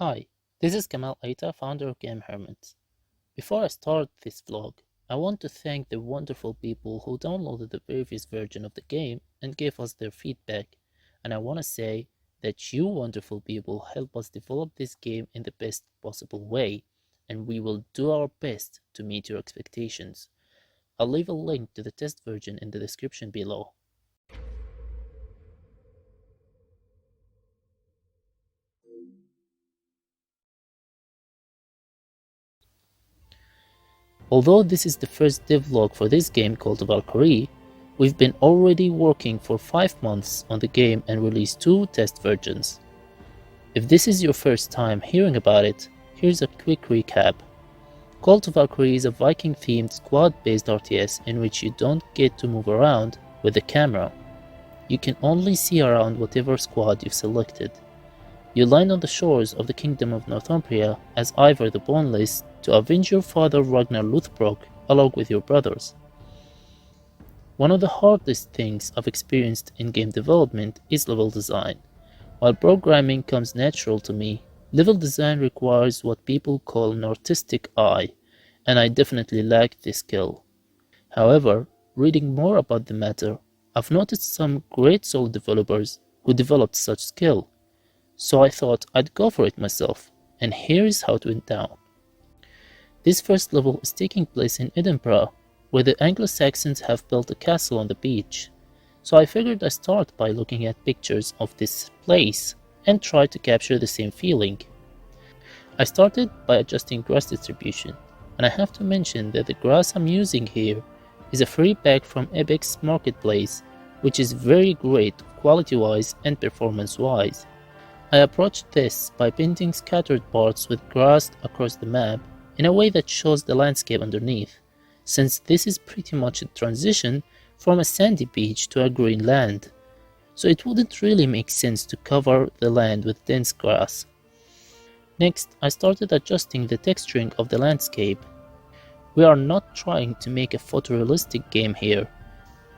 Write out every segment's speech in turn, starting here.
Hi, this is Crann Na Beatha, founder of Game Hermits. Before I start this vlog, I want to thank the wonderful people who downloaded the previous version of the game and gave us their feedback, and I want to say that you wonderful people help us develop this game in the best possible way, and we will do our best to meet your expectations. I'll leave a link to the test version in the description below. Although this is the first devlog for this game called Valkyrie, we've been already working for 5 months on the game and released 2 test versions. If this is your first time hearing about it, here's a quick recap. Call to Valkyrie is a Viking-themed squad-based RTS in which you don't get to move around with the camera. You can only see around whatever squad you've selected. You land on the shores of the Kingdom of Northumbria as Ivor the Boneless to avenge your father Ragnar Lothbrok along with your brothers. One of the hardest things I've experienced in game development is level design. While programming comes natural to me, level design requires what people call an artistic eye, and I definitely lack this skill. However, reading more about the matter, I've noticed some great solo developers who developed such skill. So I thought I'd go for it myself, and here is how it went down. This first level is taking place in Edinburgh, where the Anglo-Saxons have built a castle on the beach. So I figured I'd start by looking at pictures of this place and try to capture the same feeling. I started by adjusting grass distribution, and I have to mention that the grass I'm using here is a free pack from Epic's marketplace, which is very great quality-wise and performance-wise. I approached this by painting scattered parts with grass across the map in a way that shows the landscape underneath, since this is pretty much a transition from a sandy beach to a green land, so it wouldn't really make sense to cover the land with dense grass. Next, I started adjusting the texturing of the landscape. We are not trying to make a photorealistic game here,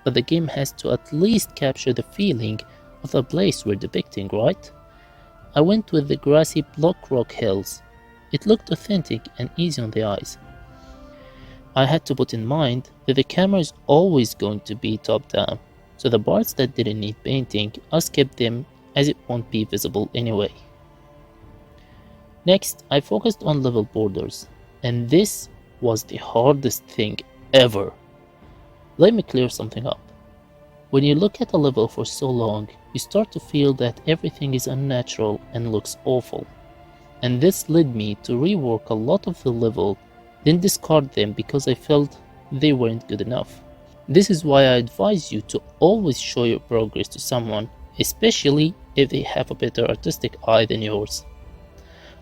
but the game has to at least capture the feeling of the place we're depicting, right? I went with the grassy block rock hills. It looked authentic and easy on the eyes. I had to put in mind that the camera is always going to be top down, so the parts that didn't need painting, I skipped them as it won't be visible anyway. Next, I focused on level borders, and this was the hardest thing ever. Let me clear something up. When you look at a level for so long, you start to feel that everything is unnatural and looks awful. And this led me to rework a lot of the level, then discard them because I felt they weren't good enough. This is why I advise you to always show your progress to someone, especially if they have a better artistic eye than yours.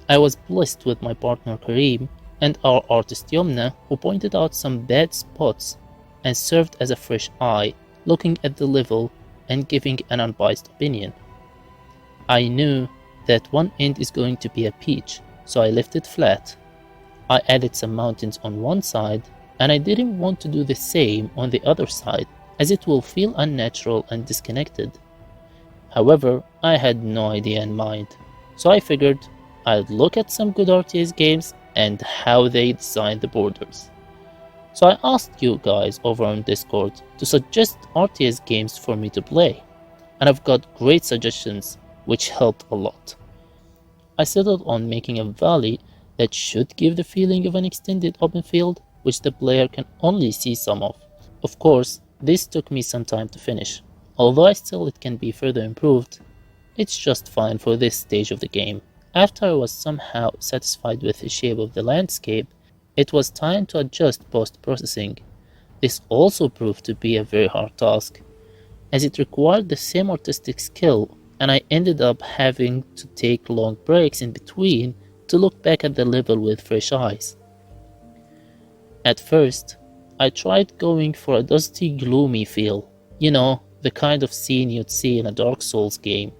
I was blessed with my partner Karim and our artist Yomna, who pointed out some bad spots and served as a fresh eye, looking at the level and giving an unbiased opinion. I knew that one end is going to be a peach, so I left it flat. I added some mountains on one side, and I didn't want to do the same on the other side, as it will feel unnatural and disconnected. However, I had no idea in mind, so I figured I'd look at some good RTS games and how they design the borders. So I asked you guys over on Discord to suggest RTS games for me to play, and I've got great suggestions which helped a lot. I settled on making a valley that should give the feeling of an extended open field which the player can only see some of. Of course, this took me some time to finish, although I still it can be further improved. It's just fine for this stage of the game. After I was somehow satisfied with the shape of the landscape, it was time to adjust post-processing. This also proved to be a very hard task, as it required the same artistic skill, and I ended up having to take long breaks in between to look back at the level with fresh eyes. At first, I tried going for a dusty, gloomy feel, the kind of scene you'd see in a Dark Souls game.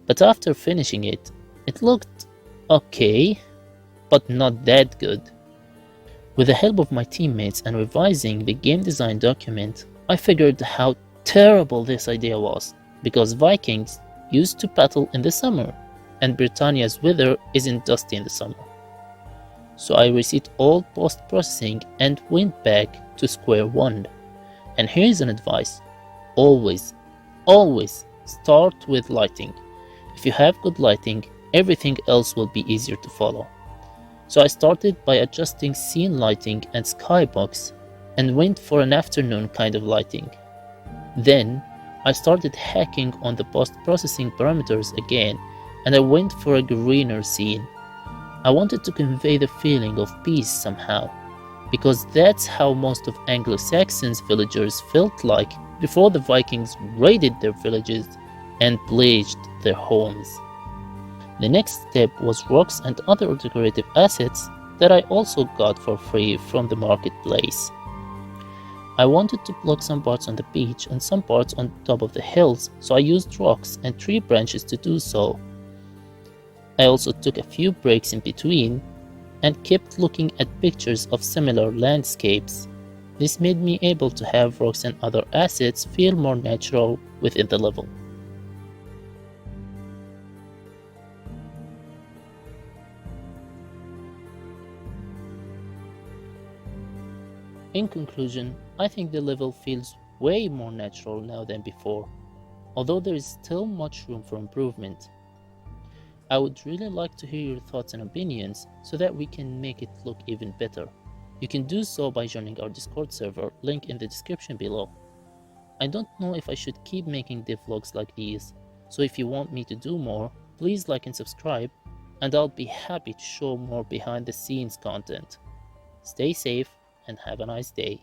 But after finishing it, it looked okay, but not that good. With the help of my teammates and revising the game design document, I figured how terrible this idea was, because Vikings used to battle in the summer, and Britannia's weather isn't dusty in the summer. So I reset all post-processing and went back to square one. And here's an advice: always start with lighting. If you have good lighting, everything else will be easier to follow. So I started by adjusting scene lighting and skybox and went for an afternoon kind of lighting. Then I started hacking on the post-processing parameters again, and I went for a greener scene. I wanted to convey the feeling of peace somehow, because that's how most of Anglo-Saxons villagers felt like before the Vikings raided their villages and pillaged their homes. The next step was rocks and other decorative assets that I also got for free from the marketplace. I wanted to block some parts on the beach and some parts on top of the hills, so I used rocks and tree branches to do so. I also took a few breaks in between and kept looking at pictures of similar landscapes. This made me able to have rocks and other assets feel more natural within the level. In conclusion, I think the level feels way more natural now than before, although there is still much room for improvement. I would really like to hear your thoughts and opinions so that we can make it look even better. You can do so by joining our Discord server, link in the description below. I don't know if I should keep making devlogs like these, so if you want me to do more, please like and subscribe, and I'll be happy to show more behind the scenes content. Stay safe and have a nice day.